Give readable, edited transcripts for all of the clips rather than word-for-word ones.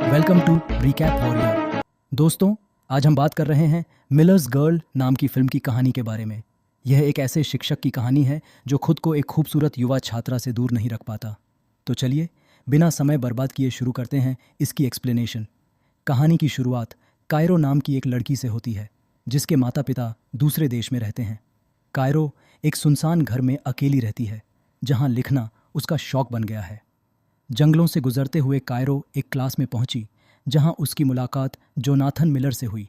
Welcome to recap warrior. दोस्तों, आज हम बात कर रहे हैं मिलर्स गर्ल नाम की फिल्म की कहानी के बारे में। यह एक ऐसे शिक्षक की कहानी है जो खुद को एक खूबसूरत युवा छात्रा से दूर नहीं रख पाता। तो चलिए बिना समय बर्बाद किए शुरू करते हैं इसकी एक्सप्लेनेशन। कहानी की शुरुआत कायरो नाम की एक लड़की से होती है जिसके माता पिता दूसरे देश में रहते हैं। कायरो एक सुनसान घर में अकेली रहती है जहाँ लिखना उसका शौक बन गया है। जंगलों से गुजरते हुए कायरो एक क्लास में पहुंची जहां उसकी मुलाकात जोनाथन मिलर से हुई।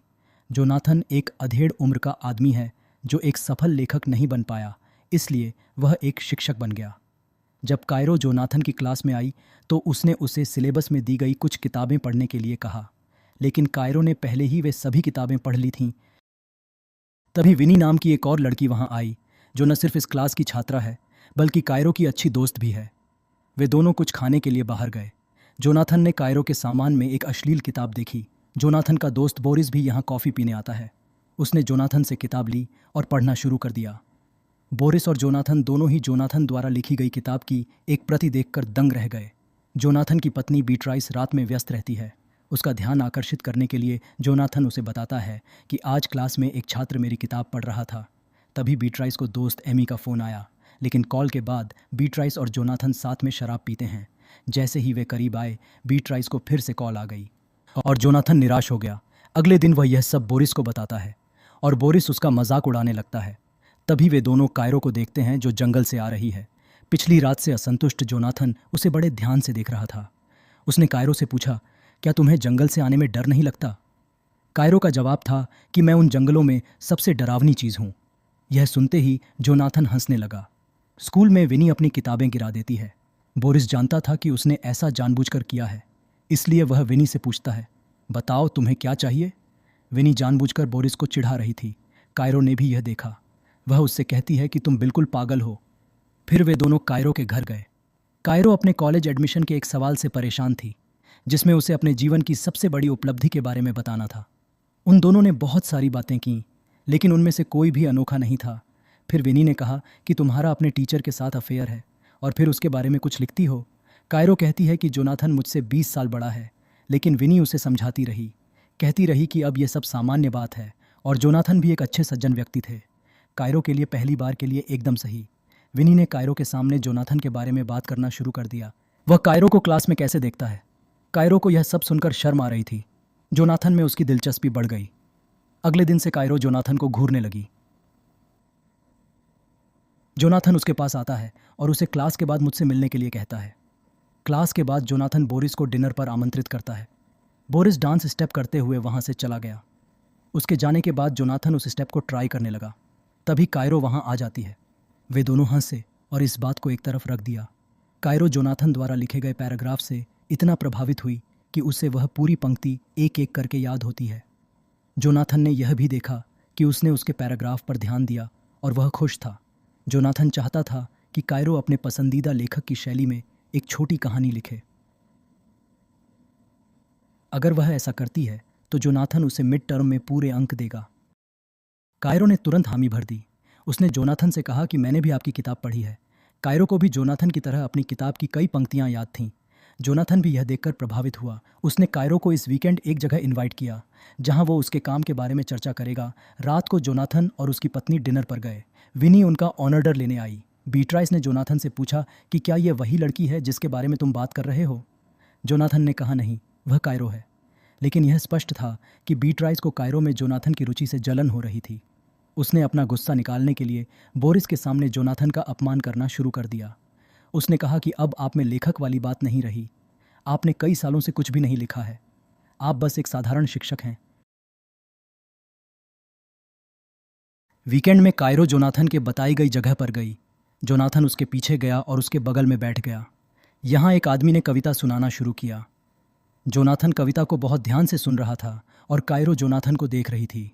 जोनाथन एक अधेड़ उम्र का आदमी है जो एक सफल लेखक नहीं बन पाया, इसलिए वह एक शिक्षक बन गया। जब कायरो जोनाथन की क्लास में आई तो उसने उसे सिलेबस में दी गई कुछ किताबें पढ़ने के लिए कहा, लेकिन कायरो ने पहले ही वे सभी किताबें पढ़ ली थीं। तभी विनी नाम की एक और लड़की वहां आई जो न सिर्फ इस क्लास की छात्रा है बल्कि कायरो की अच्छी दोस्त भी है। वे दोनों कुछ खाने के लिए बाहर गए। जोनाथन ने कायरो के सामान में एक अश्लील किताब देखी। जोनाथन का दोस्त बोरिस भी यहाँ कॉफ़ी पीने आता है। उसने जोनाथन से किताब ली और पढ़ना शुरू कर दिया। बोरिस और जोनाथन दोनों ही जोनाथन द्वारा लिखी गई किताब की एक प्रति देखकर दंग रह गए। जोनाथन की पत्नी बीट्राइस रात में व्यस्त रहती है। उसका ध्यान आकर्षित करने के लिए जोनाथन उसे बताता है कि आज क्लास में एक छात्र मेरी किताब पढ़ रहा था। तभी बीट्राइस को दोस्त एमी का फ़ोन आया, लेकिन कॉल के बाद बीट्राइस और जोनाथन साथ में शराब पीते हैं। जैसे ही वे करीब आए, बीट्राइस को फिर से कॉल आ गई और जोनाथन निराश हो गया। अगले दिन वह यह सब बोरिस को बताता है और बोरिस उसका मजाक उड़ाने लगता है। तभी वे दोनों कायरो को देखते हैं जो जंगल से आ रही है। पिछली रात से असंतुष्ट जोनाथन उसे बड़े ध्यान से देख रहा था। उसने कायरो से पूछा, क्या तुम्हें जंगल से आने में डर नहीं लगता? कायरो का जवाब था कि मैं उन जंगलों में सबसे डरावनी चीज़ हूँ। यह सुनते ही जोनाथन हंसने लगा। स्कूल में विनी अपनी किताबें गिरा देती है। बोरिस जानता था कि उसने ऐसा जानबूझकर किया है, इसलिए वह विनी से पूछता है, बताओ तुम्हें क्या चाहिए? विनी जानबूझकर बोरिस को चिढ़ा रही थी। कायरो ने भी यह देखा। वह उससे कहती है कि तुम बिल्कुल पागल हो। फिर वे दोनों कायरो के घर गए। कायरो अपने कॉलेज एडमिशन के एक सवाल से परेशान थी जिसमें उसे अपने जीवन की सबसे बड़ी उपलब्धि के बारे में बताना था। उन दोनों ने बहुत सारी बातें की, लेकिन उनमें से कोई भी अनोखा नहीं था। फिर विनी ने कहा कि तुम्हारा अपने टीचर के साथ अफेयर है और फिर उसके बारे में कुछ लिखती हो। कायरो कहती है कि जोनाथन मुझसे 20 साल बड़ा है, लेकिन विनी उसे समझाती रही, कहती रही कि अब यह सब सामान्य बात है और जोनाथन भी एक अच्छे सज्जन व्यक्ति थे। कायरो के लिए पहली बार के लिए एकदम सही। विनी ने कायरो के सामने जोनाथन के बारे में बात करना शुरू कर दिया। वह कायरो को क्लास में कैसे देखता है। कायरो को यह सब सुनकर शर्म आ रही थी। जोनाथन में उसकी दिलचस्पी बढ़ गई। अगले दिन से कायरो जोनाथन को घूरने लगी। जोनाथन उसके पास आता है और उसे क्लास के बाद मुझसे मिलने के लिए कहता है। क्लास के बाद जोनाथन बोरिस को डिनर पर आमंत्रित करता है। बोरिस डांस स्टेप करते हुए वहाँ से चला गया। उसके जाने के बाद जोनाथन उस स्टेप को ट्राई करने लगा। तभी कायरो वहाँ आ जाती है। वे दोनों हंसे और इस बात को एक तरफ रख दिया। कायरो जोनाथन द्वारा लिखे गए पैराग्राफ से इतना प्रभावित हुई कि उसे वह पूरी पंक्ति एक एक करके याद होती है। जोनाथन ने यह भी देखा कि उसने उसके पैराग्राफ पर ध्यान दिया और वह खुश था। जोनाथन चाहता था कि कायरो अपने पसंदीदा लेखक की शैली में एक छोटी कहानी लिखे। अगर वह ऐसा करती है तो जोनाथन उसे मिड टर्म में पूरे अंक देगा। कायरो ने तुरंत हामी भर दी। उसने जोनाथन से कहा कि मैंने भी आपकी किताब पढ़ी है। कायरो को भी जोनाथन की तरह अपनी किताब की कई पंक्तियां याद थीं। जोनाथन भी यह देखकर प्रभावित हुआ। उसने कायरो को इस वीकेंड एक जगह इनवाइट किया जहां वो उसके काम के बारे में चर्चा करेगा। रात को जोनाथन और उसकी पत्नी डिनर पर गए। विनी उनका ऑनर्डर लेने आई। बीट्राइस ने जोनाथन से पूछा कि क्या यह वही लड़की है जिसके बारे में तुम बात कर रहे हो? जोनाथन ने कहा नहीं, वह कायरो है। लेकिन यह स्पष्ट था कि बीट्राइस को कायरो में जोनाथन की रुचि से जलन हो रही थी। उसने अपना गुस्सा निकालने के लिए बोरिस के सामने जोनाथन का अपमान करना शुरू कर दिया। उसने कहा कि अब आप में लेखक वाली बात नहीं रही। आपने कई सालों से कुछ भी नहीं लिखा है। आप बस एक साधारण शिक्षक हैं। वीकेंड में कायरो जोनाथन के बताई गई जगह पर गई। जोनाथन उसके पीछे गया और उसके बगल में बैठ गया। यहाँ एक आदमी ने कविता सुनाना शुरू किया। जोनाथन कविता को बहुत ध्यान से सुन रहा था और कायरो जोनाथन को देख रही थी।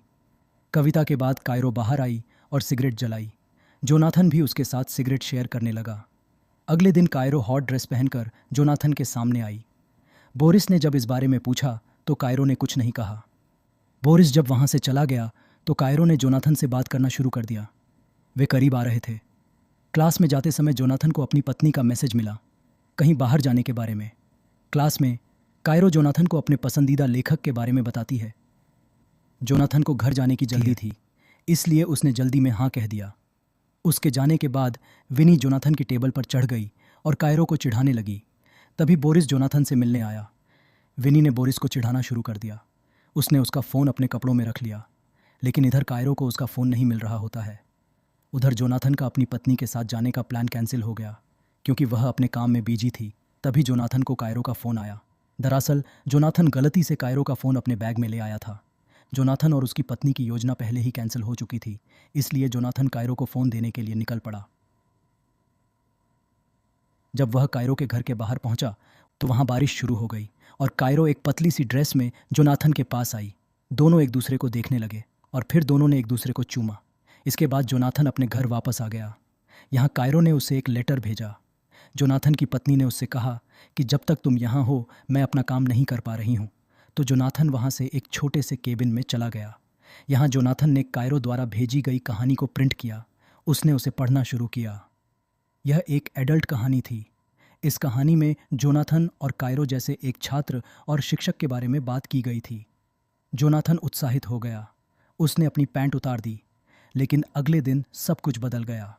कविता के बाद कायरो बाहर आई और सिगरेट जलाई। जोनाथन भी उसके साथ सिगरेट शेयर करने लगा। अगले दिन कायरो हॉट ड्रेस पहनकर जोनाथन के सामने आई। बोरिस ने जब इस बारे में पूछा तो कायरो ने कुछ नहीं कहा। बोरिस जब वहाँ से चला गया तो कायरो ने जोनाथन से बात करना शुरू कर दिया। वे करीब आ रहे थे। क्लास में जाते समय जोनाथन को अपनी पत्नी का मैसेज मिला, कहीं बाहर जाने के बारे में। क्लास में कायरो जोनाथन को अपने पसंदीदा लेखक के बारे में बताती है। जोनाथन को घर जाने की जल्दी थी, इसलिए उसने जल्दी में हाँ कह दिया। उसके जाने के बाद विनी जोनाथन की टेबल पर चढ़ गई और कायरो को चिढ़ाने लगी। तभी बोरिस जोनाथन से मिलने आया। विनी ने बोरिस को चिढ़ाना शुरू कर दिया। उसने उसका फ़ोन अपने कपड़ों में रख लिया, लेकिन इधर कायरो को उसका फ़ोन नहीं मिल रहा होता है। उधर जोनाथन का अपनी पत्नी के साथ जाने का प्लान कैंसिल हो गया क्योंकि वह अपने काम में बिजी थी। तभी जोनाथन को कायरो का फ़ोन आया। दरअसल जोनाथन गलती से कायरो का फ़ोन अपने बैग में ले आया था। जोनाथन और उसकी पत्नी की योजना पहले ही कैंसिल हो चुकी थी, इसलिए जोनाथन कायरो को फ़ोन देने के लिए निकल पड़ा। जब वह कायरो के घर के बाहर पहुंचा तो वहां बारिश शुरू हो गई और कायरो एक पतली सी ड्रेस में जोनाथन के पास आई। दोनों एक दूसरे को देखने लगे और फिर दोनों ने एक दूसरे को चूमा। इसके बाद जोनाथन अपने घर वापस आ गया। यहाँ कायरो ने उसे एक लेटर भेजा। जोनाथन की पत्नी ने उससे कहा कि जब तक तुम यहाँ हो मैं अपना काम नहीं कर पा रही हूँ। तो जोनाथन वहाँ से एक छोटे से केबिन में चला गया। यहाँ जोनाथन ने कायरो द्वारा भेजी गई कहानी को प्रिंट किया। उसने उसे पढ़ना शुरू किया। यह एक एडल्ट कहानी थी। इस कहानी में जोनाथन और कायरो जैसे एक छात्र और शिक्षक के बारे में बात की गई थी। जोनाथन उत्साहित हो गया। उसने अपनी पैंट उतार दी, लेकिन अगले दिन सब कुछ बदल गया।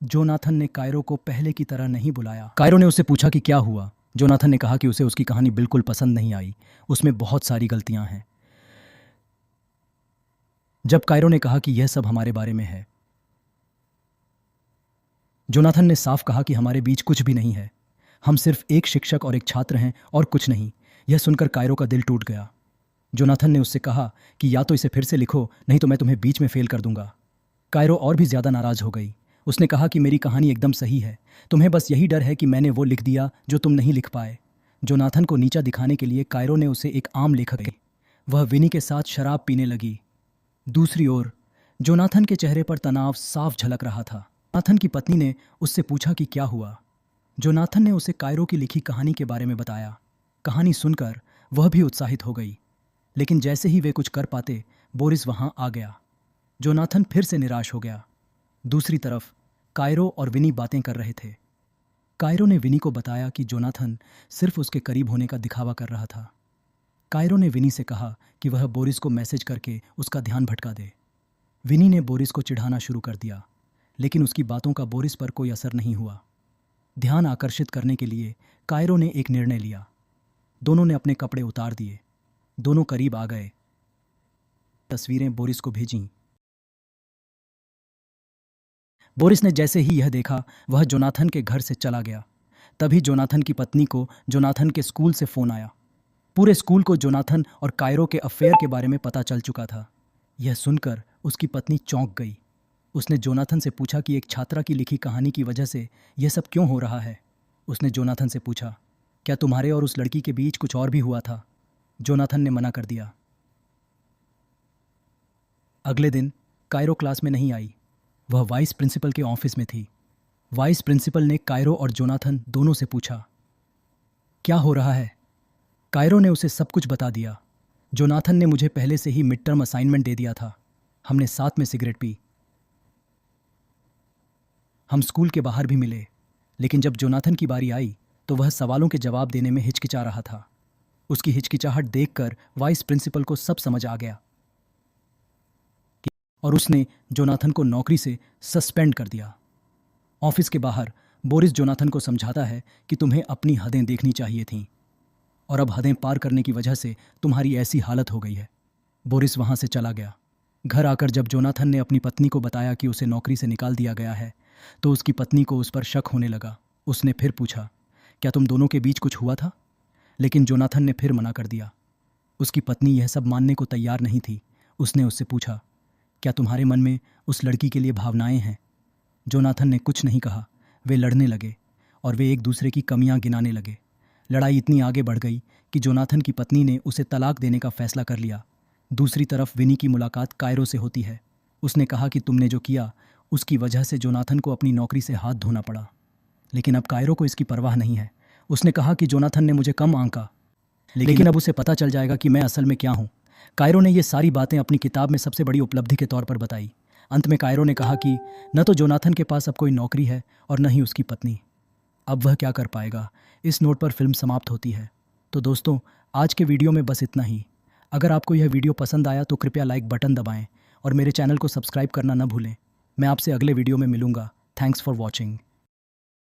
जोनाथन ने कायरो को पहले की तरह नहीं बुलाया। कायरो ने उससे पूछा कि क्या हुआ। जोनाथन ने कहा कि उसे उसकी कहानी बिल्कुल पसंद नहीं आई, उसमें बहुत सारी गलतियां हैं। जब कायरो ने कहा कि यह सब हमारे बारे में है, जोनाथन ने साफ कहा कि हमारे बीच कुछ भी नहीं है। हम सिर्फ एक शिक्षक और एक छात्र हैं और कुछ नहीं। यह सुनकर कायरो का दिल टूट गया। जोनाथन ने उससे कहा कि या तो इसे फिर से लिखो, नहीं तो मैं तुम्हें बीच में फेल कर दूंगा। कायरो और भी ज्यादा नाराज हो गई। उसने कहा कि मेरी कहानी एकदम सही है, तुम्हें बस यही डर है कि मैंने वो लिख दिया जो तुम नहीं लिख पाए। जोनाथन को नीचा दिखाने के लिए कायरो ने उसे एक आम लेखक दी। वह विनी के साथ शराब पीने लगी। दूसरी ओर जोनाथन के चेहरे पर तनाव साफ झलक रहा था। जोनाथन की पत्नी ने उससे पूछा कि क्या हुआ। जोनाथन ने उसे कायरो की लिखी कहानी के बारे में बताया। कहानी सुनकर वह भी उत्साहित हो गई, लेकिन जैसे ही वे कुछ कर पाते बोरिस वहां आ गया। जोनाथन फिर से निराश हो गया। दूसरी तरफ कायरो और विनी बातें कर रहे थे। कायरो ने विनी को बताया कि जोनाथन सिर्फ उसके करीब होने का दिखावा कर रहा था। कायरो ने विनी से कहा कि वह बोरिस को मैसेज करके उसका ध्यान भटका दे। विनी ने बोरिस को चिढ़ाना शुरू कर दिया, लेकिन उसकी बातों का बोरिस पर कोई असर नहीं हुआ। ध्यान आकर्षित करने के लिए कायरो ने एक निर्णय लिया। दोनों ने अपने कपड़े उतार दिए। दोनों करीब आ गए। तस्वीरें बोरिस को भेजीं। बोरिस ने जैसे ही यह देखा वह जोनाथन के घर से चला गया। तभी जोनाथन की पत्नी को जोनाथन के स्कूल से फ़ोन आया। पूरे स्कूल को जोनाथन और कायरो के अफेयर के बारे में पता चल चुका था। यह सुनकर उसकी पत्नी चौंक गई। उसने जोनाथन से पूछा कि एक छात्रा की लिखी कहानी की वजह से यह सब क्यों हो रहा है। उसने जोनाथन से पूछा, क्या तुम्हारे और उस लड़की के बीच कुछ और भी हुआ था? जोनाथन ने मना कर दिया। अगले दिन कायरो क्लास में नहीं आई। वह वाइस प्रिंसिपल के ऑफिस में थी। वाइस प्रिंसिपल ने कायरो और जोनाथन दोनों से पूछा, क्या हो रहा है? कायरो ने उसे सब कुछ बता दिया। जोनाथन ने मुझे पहले से ही मिड टर्म असाइनमेंट दे दिया था। हमने साथ में सिगरेट पी। हम स्कूल के बाहर भी मिले, लेकिन जब जोनाथन की बारी आई तो वह सवालों के जवाब देने में हिचकिचा रहा था। उसकी हिचकिचाहट देखकर वाइस प्रिंसिपल को सब समझ आ गया और उसने जोनाथन को नौकरी से सस्पेंड कर दिया। ऑफिस के बाहर बोरिस जोनाथन को समझाता है कि तुम्हें अपनी हदें देखनी चाहिए थीं और अब हदें पार करने की वजह से तुम्हारी ऐसी हालत हो गई है। बोरिस वहां से चला गया। घर आकर जब जोनाथन ने अपनी पत्नी को बताया कि उसे नौकरी से निकाल दिया गया है तो उसकी पत्नी को उस पर शक होने लगा। उसने फिर पूछा, क्या तुम दोनों के बीच कुछ हुआ था? लेकिन जोनाथन ने फिर मना कर दिया। उसकी पत्नी यह सब मानने को तैयार नहीं थी। उसने उससे पूछा, क्या तुम्हारे मन में उस लड़की के लिए भावनाएं हैं? जोनाथन ने कुछ नहीं कहा। वे लड़ने लगे और वे एक दूसरे की कमियां गिनाने लगे। लड़ाई इतनी आगे बढ़ गई कि जोनाथन की पत्नी ने उसे तलाक देने का फैसला कर लिया। दूसरी तरफ विनी की मुलाकात कायरो से होती है। उसने कहा कि तुमने जो किया उसकी वजह से जोनाथन को अपनी नौकरी से हाथ धोना पड़ा, लेकिन अब कायरो को इसकी परवाह नहीं है। उसने कहा कि जोनाथन ने मुझे कम आंका, लेकिन अब उसे पता चल जाएगा कि मैं असल में क्या हूँ। कायरो ने ये सारी बातें अपनी किताब में सबसे बड़ी उपलब्धि के तौर पर बताई। अंत में कायरो ने कहा कि न तो जोनाथन के पास अब कोई नौकरी है और न ही उसकी पत्नी। अब वह क्या कर पाएगा। इस नोट पर फिल्म समाप्त होती है। तो दोस्तों, आज के वीडियो में बस इतना ही। अगर आपको यह वीडियो पसंद आया तो कृपया लाइक बटन दबाएं और मेरे चैनल को सब्सक्राइब करना न भूलें। मैं आपसे अगले वीडियो में मिलूंगा। Thanks for watching.